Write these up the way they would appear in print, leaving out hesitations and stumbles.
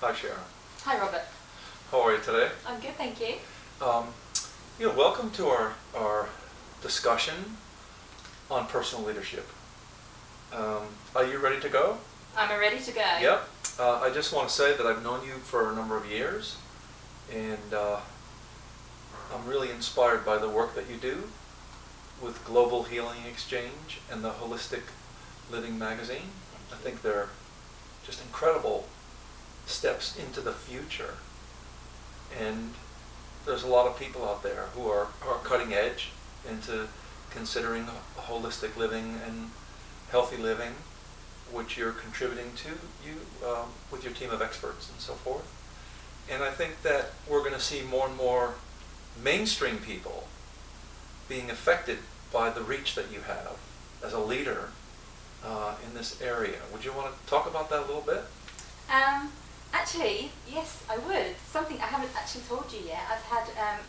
Hi, Sharon. Hi, Robert. How are you today? I'm good, thank you. Um, Welcome to our discussion on personal leadership. Are you ready to go? I'm ready to go. Yep. I just want to say that I've known you for a number of years, and I'm really inspired by the work that you do with Global Healing Exchange and the Holistic Living magazine. I think they're just incredible steps into the future. And there's a lot of people out there who are cutting edge into considering holistic living and healthy living, which you're contributing to with your team of experts and so forth. And I think that we're going to see more and more mainstream people being affected by the reach that you have as a leader in this area. Would you want to talk about that a little bit? Actually, yes, I would. Something I haven't actually told you yet. I've had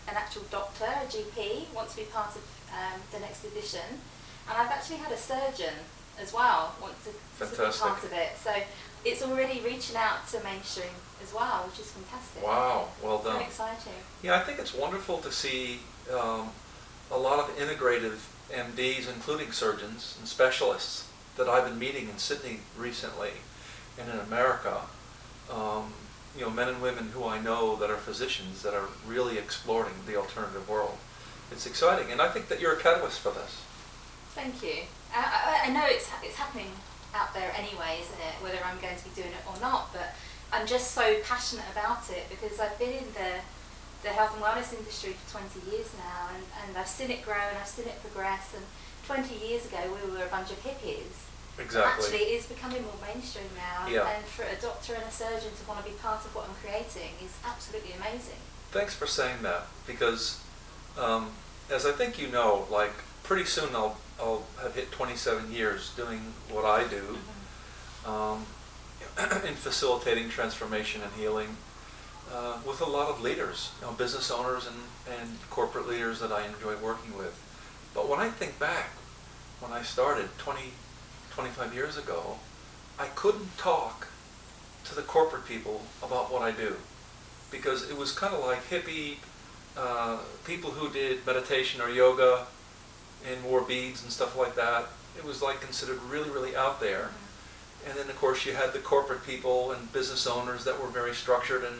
an actual doctor, a GP, want to be part of the next edition, and I've actually had a surgeon as well want to be part of it. So it's already reaching out to mainstream as well, which is fantastic. Wow, well done. Very exciting. Yeah, I think it's wonderful to see a lot of integrative MDs, including surgeons and specialists, that I've been meeting in Sydney recently and in America. Men and women who I know that are physicians that are really exploring the alternative world. It's exciting, and I think that you're a catalyst for this. Thank you. I know it's happening out there anyway, isn't it? Whether I'm going to be doing it or not, but I'm just so passionate about it because I've been in the health and wellness industry for 20 years now, and I've seen it grow and I've seen it progress. And 20 years ago, we were a bunch of hippies. Exactly. Actually, it is becoming more mainstream now, yeah. And for a doctor and a surgeon to want to be part of what I'm creating is absolutely amazing. Thanks for saying that, because as I think you know, like pretty soon I'll have hit 27 years doing what I do, in facilitating transformation and healing with a lot of leaders, business owners and corporate leaders that I enjoy working with. But when I think back, when I started 25 years ago, I couldn't talk to the corporate people about what I do because it was kind of like hippie people who did meditation or yoga and wore beads and stuff like that. It was like considered really, really out there. And then of course you had the corporate people and business owners that were very structured, and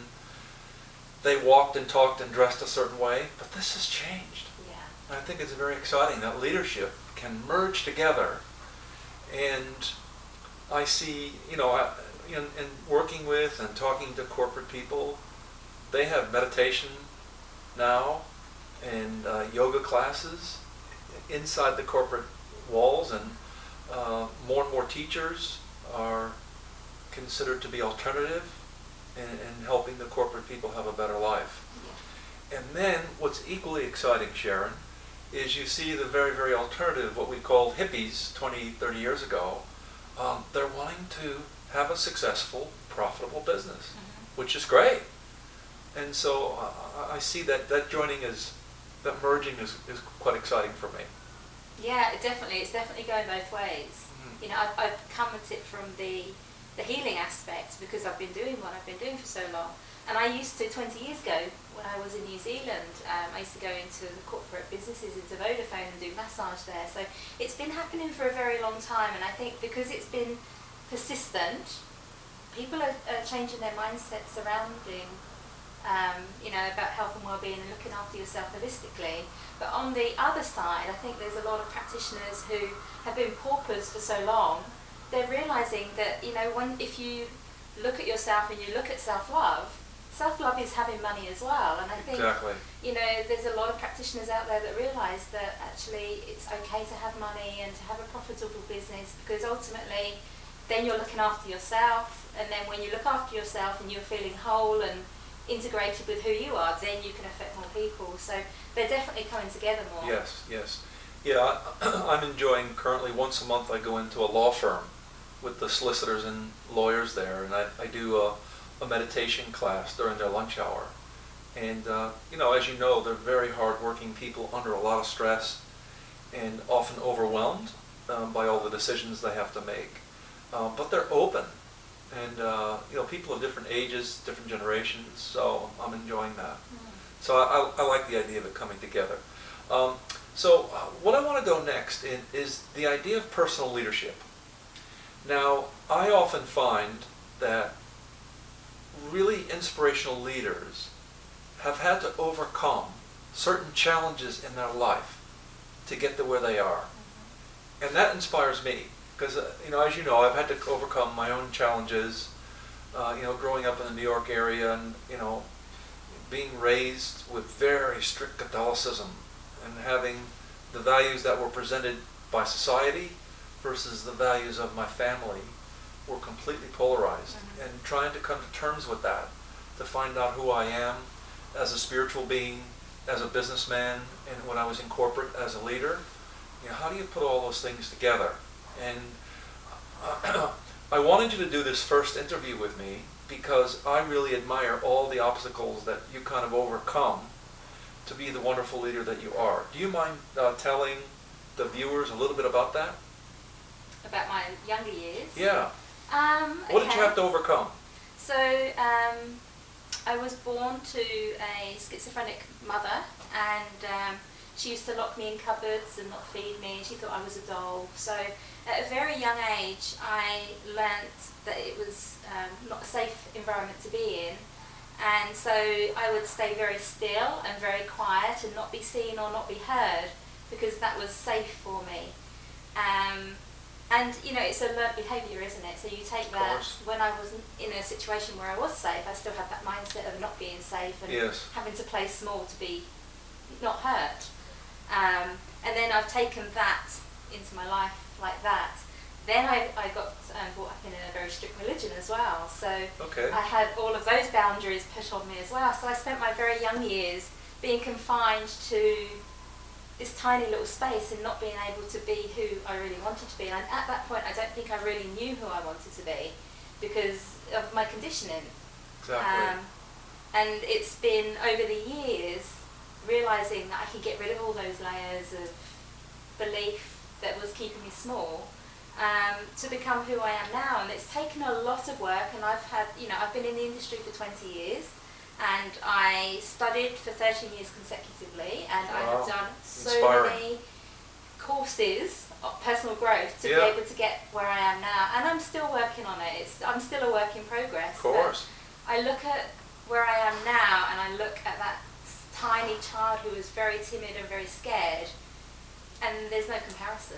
they walked and talked and dressed a certain way. But this has changed. Yeah. And I think it's very exciting that leadership can merge together. And I see, in working with and talking to corporate people, they have meditation now and yoga classes inside the corporate walls, and more and more teachers are considered to be alternative in helping the corporate people have a better life. Yeah. And then what's equally exciting, Sharon, is you see the very, very alternative, what we called hippies 20, 30 years ago. They're wanting to have a successful, profitable business, which is great. And so I see that that merging is quite exciting for me. Yeah, it's definitely going both ways. I've come at it from the healing aspect because I've been doing what I've been doing for so long. And I used to, 20 years ago, when I was in New Zealand, I used to go into the corporate businesses, into Vodafone, and do massage there. So it's been happening for a very long time, and I think because it's been persistent, people are changing their mindset surrounding, about health and well-being and looking after yourself holistically. But on the other side, I think there's a lot of practitioners who have been paupers for so long. They're realizing that, if you look at yourself and you look at self-love is having money as well. And I think, exactly. There's a lot of practitioners out there that realize that actually it's okay to have money and to have a profitable business, because ultimately then you're looking after yourself, and then when you look after yourself and you're feeling whole and integrated with who you are, then you can affect more people. So they're definitely coming together more. Yes. Yeah, I'm enjoying currently once a month I go into a law firm with the solicitors and lawyers there, and I do a meditation class during their lunch hour. And as you know, they're very hard-working people under a lot of stress and often overwhelmed by all the decisions they have to make. But they're open and people of different ages, different generations. So I'm enjoying that. Mm. So I like the idea of it coming together. So what I want to go next is the idea of personal leadership. Now, I often find that really inspirational leaders have had to overcome certain challenges in their life to get to where they are. Mm-hmm. And that inspires me because, as you know, I've had to overcome my own challenges, growing up in the New York area and, being raised with very strict Catholicism and having the values that were presented by society versus the values of my family were completely polarized. Mm-hmm. And trying to come to terms with that, to find out who I am as a spiritual being, as a businessman, and when I was in corporate as a leader, how do you put all those things together? And I wanted you to do this first interview with me because I really admire all the obstacles that you kind of overcome to be the wonderful leader that you are. Do you mind telling the viewers a little bit about that? About my younger years? Yeah. What did you have to overcome? So, I was born to a schizophrenic mother, and she used to lock me in cupboards and not feed me. She thought I was a doll. So at a very young age, I learnt that it was not a safe environment to be in. And so I would stay very still and very quiet and not be seen or not be heard because that was safe for me. And it's a learnt behaviour, isn't it? So you take that. When I was in a situation where I was safe, I still had that mindset of not being safe and yes. having to play small to be not hurt. And then I've taken that into my life like that. Then I got brought up in a very strict religion as well. So okay. I had all of those boundaries put on me as well. So I spent my very young years being confined to this tiny little space and not being able to be who I really wanted to be. And at that point, I don't think I really knew who I wanted to be because of my conditioning. Exactly. And it's been over the years realising that I could get rid of all those layers of belief that was keeping me small to become who I am now. And it's taken a lot of work, and I've been in the industry for 20 years. And I studied for 13 years consecutively, and I have done so many courses of personal growth to be able to get where I am now. And I'm still working on it. I'm still a work in progress. Of course. I look at where I am now, and I look at that tiny child who was very timid and very scared, and there's no comparison.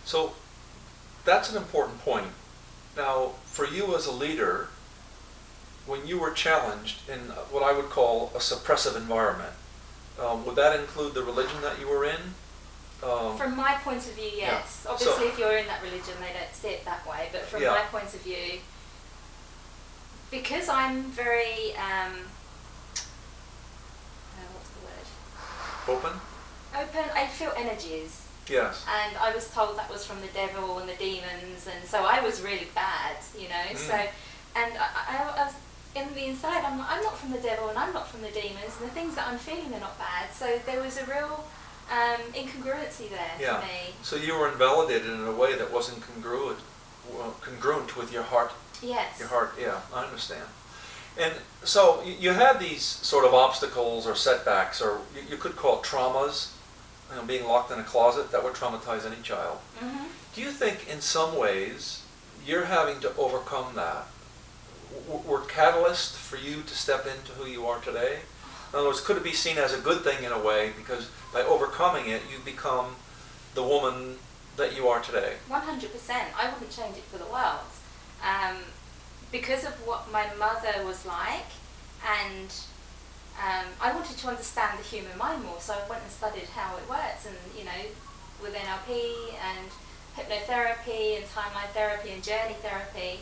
So that's an important point. Now, for you as a leader, when you were challenged in what I would call a suppressive environment, would that include the religion that you were in? From my point of view, yes. Yeah. Obviously, if you're in that religion, they don't see it that way. But from my point of view, because I'm very, what's the word? Open? Open, I feel energies. Yes. And I was told that was from the devil and the demons, and so I was really bad, So, and I was, in the inside, I'm not from the devil and I'm not from the demons, and the things that I'm feeling are not bad. So there was a real incongruency there for me. So you were invalidated in a way that wasn't congruent with your heart. Yes. Your heart, yeah, I understand. And so you had these sort of obstacles or setbacks, or you could call it traumas, being locked in a closet, that would traumatize any child. Mm-hmm. Do you think in some ways you're having to overcome that? Were catalysts for you to step into who you are today? In other words, could it be seen as a good thing in a way, because by overcoming it, you become the woman that you are today? 100%. I wouldn't change it for the world. Because of what my mother was like, and I wanted to understand the human mind more, so I went and studied how it works, and with NLP and hypnotherapy and timeline therapy and journey therapy,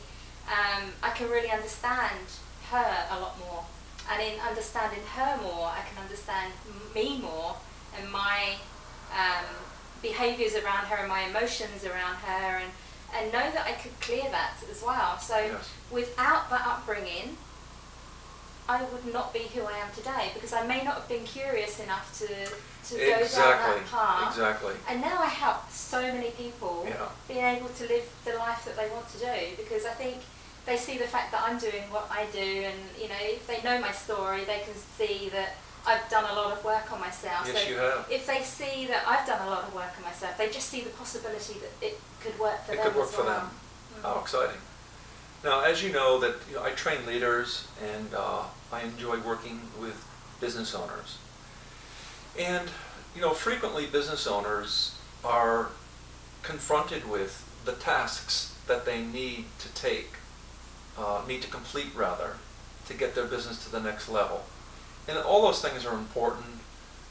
I can really understand her a lot more. And in understanding her more, I can understand me more and my behaviours around her and my emotions around her, and know that I could clear that as well. So without that upbringing, I would not be who I am today, because I may not have been curious enough to go down that path. Exactly. And now I help so many people being able to live the life that they want to do, because I think they see the fact that I'm doing what I do, and if they know my story, they can see that I've done a lot of work on myself. Yes, so you have. if they see that I've done a lot of work on myself, they just see the possibility that it could work for them. It could work as for well. them. How exciting. Now, as you know, that I train leaders, and I enjoy working with business owners. And frequently business owners are confronted with the tasks that they need to complete rather, to get their business to the next level. And all those things are important.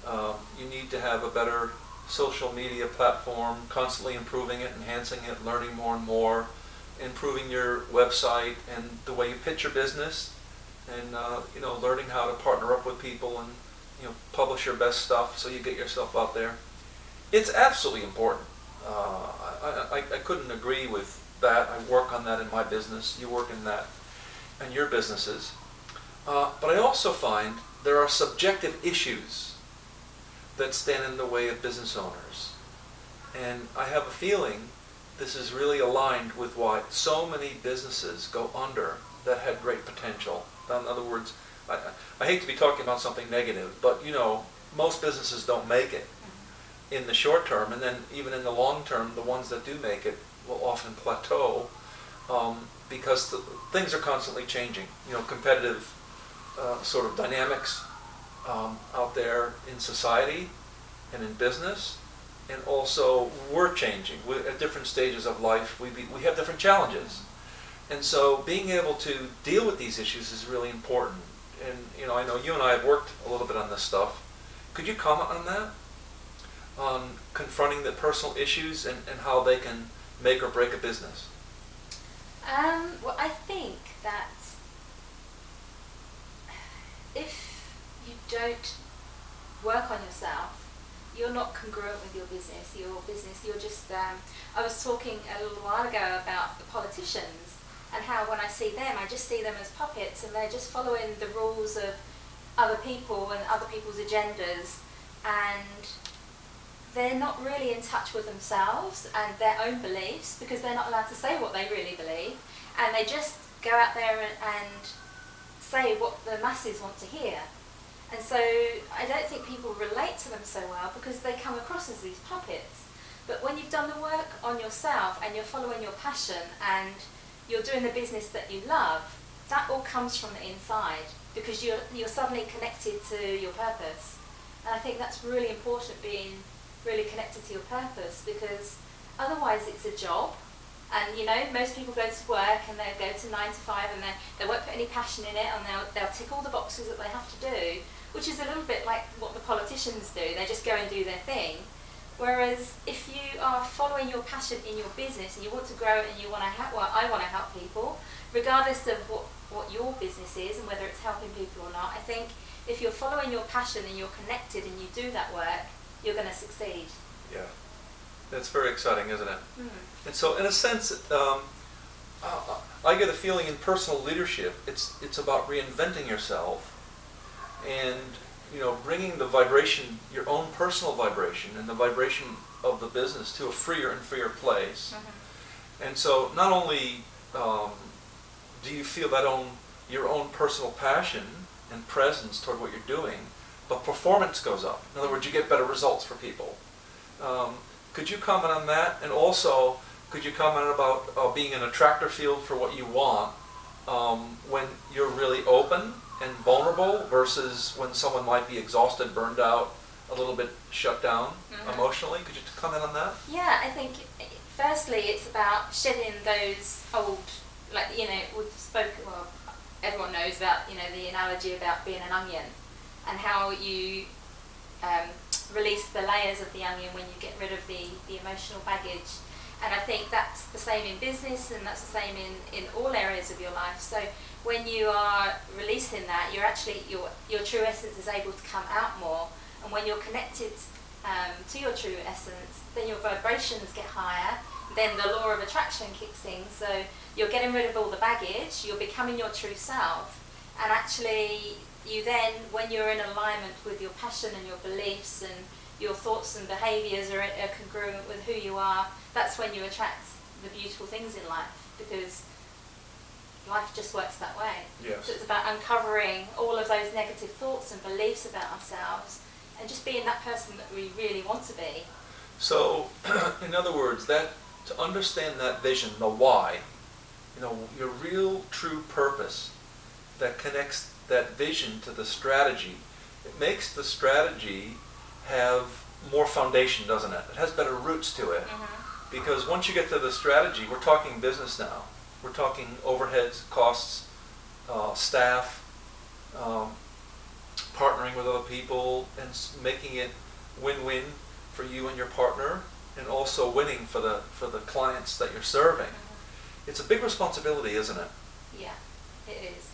You need to have a better social media platform, constantly improving it, enhancing it, learning more and more, improving your website and the way you pitch your business, and learning how to partner up with people and publish your best stuff so you get yourself out there. It's absolutely important. I couldn't agree with that. I work on that in my business. You work in that in your businesses. But I also find there are subjective issues that stand in the way of business owners. And I have a feeling this is really aligned with why so many businesses go under that had great potential. In other words, I hate to be talking about something negative, but most businesses don't make it in the short term, and then even in the long term, the ones that do make it will often plateau because things are constantly changing. Competitive sort of dynamics out there in society and in business, and also we're changing. At different stages of life, we have different challenges, and so being able to deal with these issues is really important. And I know you and I have worked a little bit on this stuff. Could you comment on that? On confronting the personal issues and how they can make or break a business? Well, I think that if you don't work on yourself, you're not congruent with your business. You're just, I was talking a little while ago about the politicians, and how when I see them, I just see them as puppets, and they're just following the rules of other people and other people's agendas, and they're not really in touch with themselves and their own beliefs, because they're not allowed to say what they really believe, and they just go out there and say what the masses want to hear. And so I don't think people relate to them so well, because they come across as these puppets. But when you've done the work on yourself and you're following your passion and you're doing the business that you love, that all comes from the inside, because you're suddenly connected to your purpose. And I think that's really important, being really connected to your purpose, because otherwise it's a job. And most people go to work and they go to 9 to 5, and they won't put any passion in it, and they'll tick all the boxes that they have to do, which is a little bit like what the politicians do. They just go and do their thing. Whereas if you are following your passion in your business and you want to grow it, and you want to I want to help people, regardless of what your business is and whether it's helping people or not, I think if you're following your passion and you're connected and you do that work, you're going to succeed. Yeah, that's very exciting, isn't it? Mm. And so, in a sense, I get a feeling in personal leadership, it's about reinventing yourself, and bringing the vibration, your own personal vibration, and the vibration of the business to a freer and freer place. Mm-hmm. And so, not only do you feel your own personal passion and presence toward what you're doing, but performance goes up. In other words, you get better results for people. Could you comment on that? And also, could you comment about being an attractor field for what you want when you're really open and vulnerable, versus when someone might be exhausted, burned out, a little bit shut down mm-hmm. emotionally? Could you comment on that? Yeah, I think firstly it's about shedding those old, we've spoken, well, everyone knows about, the analogy about being an onion, and how you release the layers of the onion when you get rid of the emotional baggage. And I think that's the same in business, and that's the same in all areas of your life. So when you are releasing that, you're actually, your true essence is able to come out more. And when you're connected to your true essence, then your vibrations get higher, then the law of attraction kicks in. So you're getting rid of all the baggage, you're becoming your true self, and actually you then, when you're in alignment with your passion and your beliefs, and your thoughts and behaviours are congruent with who you are, that's when you attract the beautiful things in life, because life just works that way. Yes. So it's about uncovering all of those negative thoughts and beliefs about ourselves and just being that person that we really want to be. So, in other words, that to understand that vision, the why, your real true purpose that connects that vision to the strategy, it makes the strategy have more foundation, doesn't it? It has better roots to it. Mm-hmm. Because once you get to the strategy, we're talking business now. We're talking overheads, costs, staff, partnering with other people, and making it win-win for you and your partner, and also winning for the clients that you're serving. Mm-hmm. It's a big responsibility, isn't it? Yeah, it is.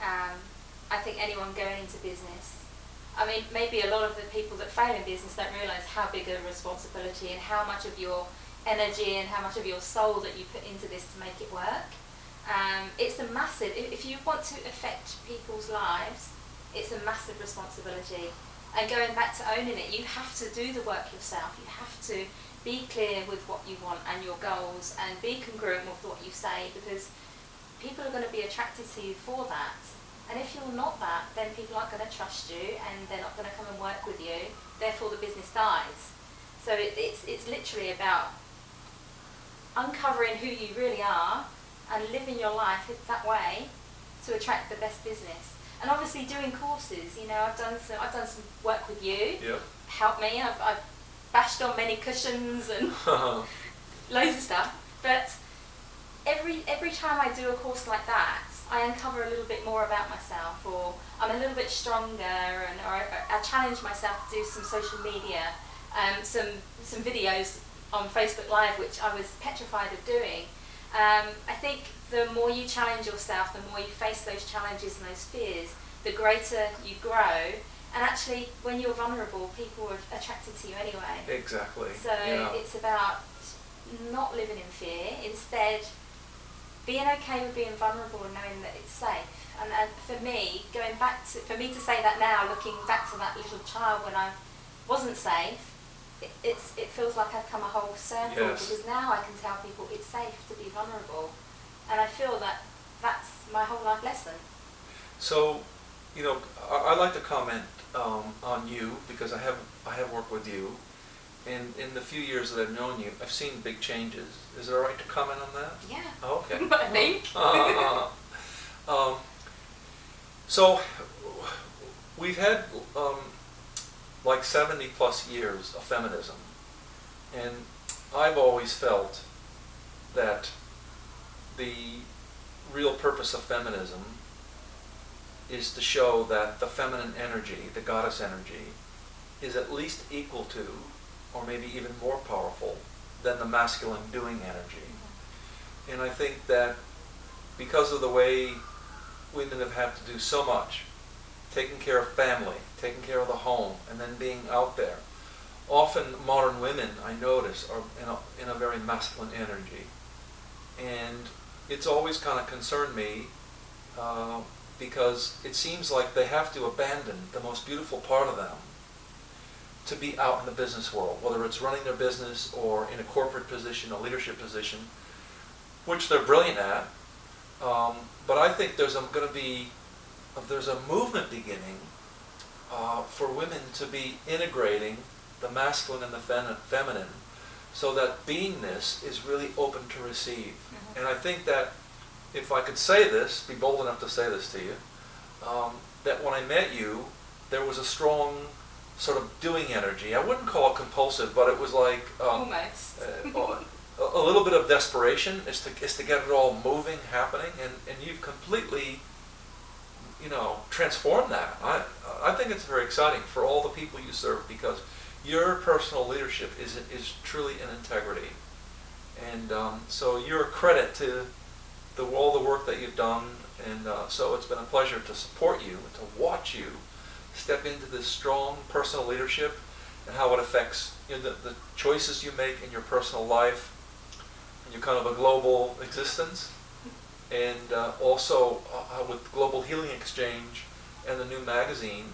I think anyone going into business, maybe a lot of the people that fail in business don't realise how big a responsibility and how much of your energy and how much of your soul that you put into this to make it work. It's a massive, if you want to affect people's lives, it's a massive responsibility. And going back to owning it, you have to do the work yourself. You have to be clear with what you want and your goals and be congruent with what you say, because people are going to be attracted to you for that. And if you're not that, then people aren't going to trust you and they're not going to come and work with you. Therefore, the business dies. So it's literally about uncovering who you really are and living your life that way to attract the best business. And obviously doing courses, I've done some work with you. Yep. Helped me. I've bashed on many cushions and loads of stuff. But every time I do a course like that, I uncover a little bit more about myself, or I'm a little bit stronger, or I challenge myself to do some social media, some videos on Facebook Live, which I was petrified of doing. I think the more you challenge yourself, the more you face those challenges and those fears, the greater you grow. And actually, when you're vulnerable, people are attracted to you anyway. Exactly. So it's about not living in fear, instead being okay with being vulnerable and knowing that it's safe. And for me, for me to say that now, looking back to that little child when I wasn't safe, it feels like I've come a whole circle. Yes. Because now I can tell people it's safe to be vulnerable, and I feel that that's my whole life lesson. So, I like to comment on you, because I have worked with you, and in the few years that I've known you, I've seen big changes. Is it all right to comment on that? Yeah. Oh, okay. I think. So we've had like 70 plus years of feminism, and I've always felt that the real purpose of feminism is to show that the feminine energy, the goddess energy, is at least equal to, or maybe even more powerful than the masculine doing energy. Mm-hmm. And I think that because of the way women have had to do so much, taking care of family, taking care of the home, and then being out there, often modern women, I notice, are in a very masculine energy. And it's always kind of concerned me, because it seems like they have to abandon the most beautiful part of them to be out in the business world, whether it's running their business or in a corporate position, a leadership position, which they're brilliant at. But I think there's a movement beginning for women to be integrating the masculine and the feminine, so that beingness is really open to receive. Mm-hmm. And I think that if I could say this, be bold enough to say this to you, that when I met you, there was a strong sort of doing energy. I wouldn't call it compulsive, but it was like almost a little bit of desperation is to get it all moving, happening, and you've completely, transformed that. I think it's very exciting for all the people you serve, because your personal leadership is truly an integrity, and so you're a credit to all the work that you've done, and so it's been a pleasure to support you and to watch you step into this strong personal leadership and how it affects the choices you make in your personal life and your kind of a global existence, and also with Global Healing Exchange and the new magazine,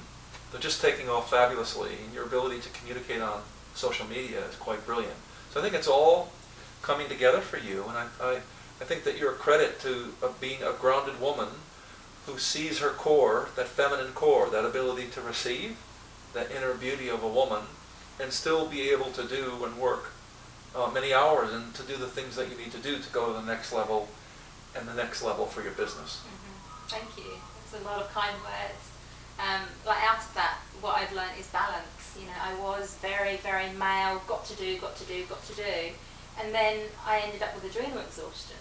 they're just taking off fabulously, and your ability to communicate on social media is quite brilliant. So I think it's all coming together for you, and I I think that you're a credit to being a grounded woman who sees her core, that feminine core, that ability to receive, that inner beauty of a woman, and still be able to do and work many hours and to do the things that you need to do to go to the next level and the next level for your business. Thank you. That's a lot of kind words. Like out of that, what I've learned is balance. You know, I was very, very male, got to do, and then I ended up with adrenal exhaustion.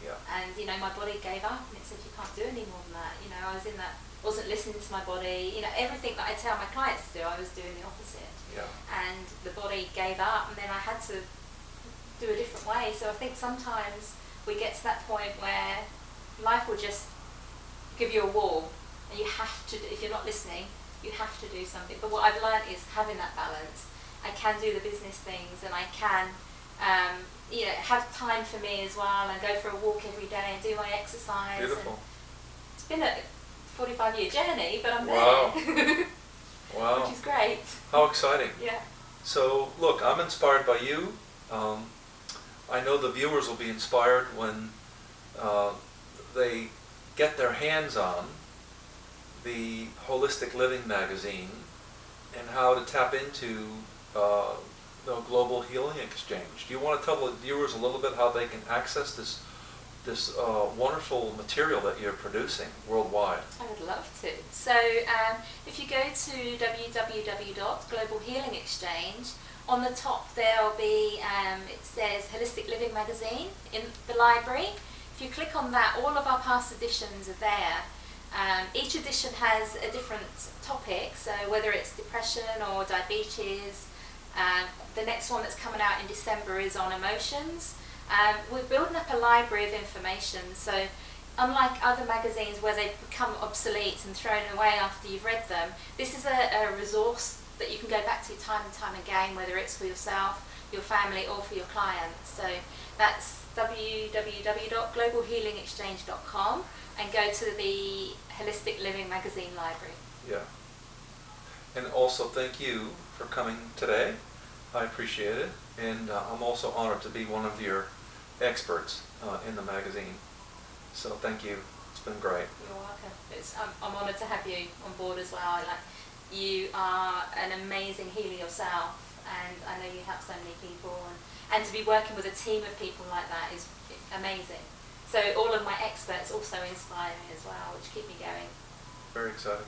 Yeah. And you know, my body gave up, and it said you can't do any more than that. You know, I was in that, wasn't listening to my body. You know, everything that I tell my clients to do, I was doing the opposite. Yeah. And the body gave up, and then I had to do a different way. So I think sometimes we get to that point where life will just give you a wall, and you have to, if you're not listening, you have to do something. But what I've learned is having that balance. I can do the business things, and I can you know, have time for me as well, and go for a walk every day and do my exercise. Beautiful. It's been a 45-year journey, but I'm Wow. there. Wow. Which is great. How exciting. Yeah. So, look, I'm inspired by you. I know the viewers will be inspired when they get their hands on the Holistic Living magazine and how to tap into the Global Healing Exchange. Do you want to tell the viewers a little bit how they can access this wonderful material that you're producing worldwide? I would love to. So if you go to www.Global Healing Exchange, on the top there'll be, it says Holistic Living Magazine in the library. If you click on that, all of our past editions are there. Each edition has a different topic, so whether it's depression or diabetes. The next one that's coming out in December is on emotions. We're building up a library of information, so unlike other magazines where they become obsolete and thrown away after you've read them, this is a resource that you can go back to time and time again, whether it's for yourself, your family, or for your clients. So that's www.globalhealingexchange.com and go to the Holistic Living Magazine library. Yeah. And also thank you for coming today. I appreciate it. And I'm also honored to be one of your experts in the magazine. So thank you. It's been great. You're welcome. I'm honoured to have you on board as well. You are an amazing healer yourself, and I know you help so many people, and to be working with a team of people like that is amazing. So all of my experts also inspire me as well, which keep me going. Very exciting.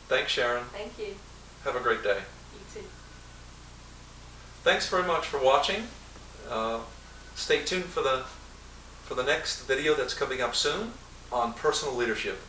Thanks, Sharon. Thank you. Have a great day. You too. Thanks very much for watching. Stay tuned for the next video that's coming up soon on personal leadership.